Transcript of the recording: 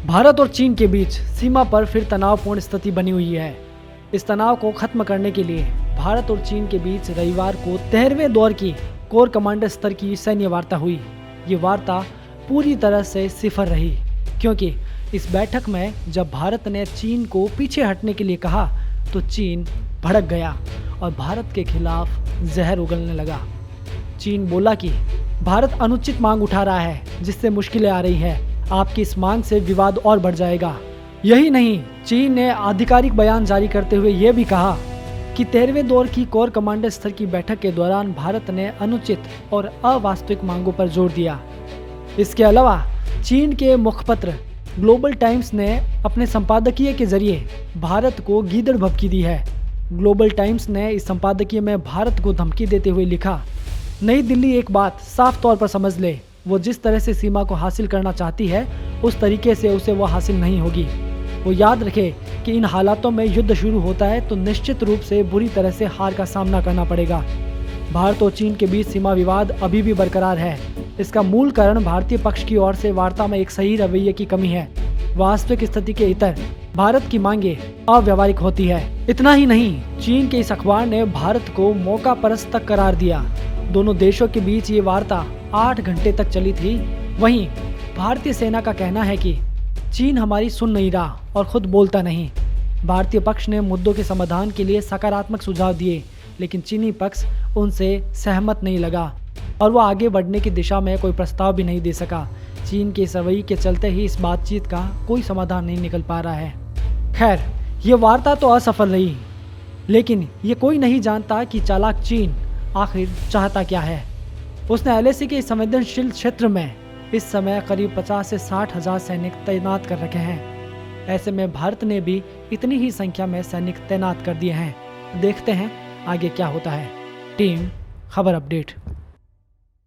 भारत और चीन के बीच सीमा पर फिर तनावपूर्ण स्थिति बनी हुई है। इस तनाव को खत्म करने के लिए भारत और चीन के बीच रविवार को 13वें दौर की कोर कमांडर स्तर की सैन्य वार्ता हुई। ये वार्ता पूरी तरह से सिफर रही, क्योंकि इस बैठक में जब भारत ने चीन को पीछे हटने के लिए कहा तो चीन भड़क गया और भारत के खिलाफ जहर उगलने लगा। चीन बोला कि भारत अनुचित मांग उठा रहा है, जिससे मुश्किलें आ रही है। आपकी इस मांग से विवाद और बढ़ जाएगा। यही नहीं, चीन ने आधिकारिक बयान जारी करते हुए यह भी कहा कि 13वें दौर की कोर कमांडर स्तर की बैठक के दौरान भारत ने अनुचित और अवास्तविक मांगों पर जोर दिया। इसके अलावा चीन के मुखपत्र ग्लोबल टाइम्स ने अपने संपादकीय के जरिए भारत को गीदड़ भभकी दी है। ग्लोबल टाइम्स ने इस संपादकीय में भारत को धमकी देते हुए लिखा, नई दिल्ली एक बात साफ तौर पर समझ ले, वो जिस तरह से सीमा को हासिल करना चाहती है उस तरीके से उसे वो हासिल नहीं होगी। वो याद रखे कि इन हालातों में युद्ध शुरू होता है तो निश्चित रूप से बुरी तरह से हार का सामना करना पड़ेगा। भारत और चीन के बीच सीमा विवाद अभी भी बरकरार है। इसका मूल कारण भारतीय पक्ष की ओर से वार्ता में एक सही रवैये की कमी है। वास्तविक स्थिति के इतर भारत की मांगे अव्यावहारिक होती है। इतना ही नहीं, चीन के इस अखबार ने भारत को मौका परस्त तक करार दिया। दोनों देशों के बीच ये वार्ता 8 घंटे तक चली थी। वहीं भारतीय सेना का कहना है कि चीन हमारी सुन नहीं रहा और खुद बोलता नहीं। भारतीय पक्ष ने मुद्दों के समाधान के लिए सकारात्मक सुझाव दिए, लेकिन चीनी पक्ष उनसे सहमत नहीं लगा और वो आगे बढ़ने की दिशा में कोई प्रस्ताव भी नहीं दे सका। चीन के इस रवैये के चलते ही इस बातचीत का कोई समाधान नहीं निकल पा रहा है। खैर, ये वार्ता तो असफल रही, लेकिन ये कोई नहीं जानता कि चालाक चीन आखिर चाहता क्या है। उसने एलएसी के संवेदनशील क्षेत्र में इस समय करीब 50 से 60 हजार सैनिक तैनात कर रखे हैं। ऐसे में भारत ने भी इतनी ही संख्या में सैनिक तैनात कर दिए हैं। देखते हैं आगे क्या होता है। टीम खबर अपडेट।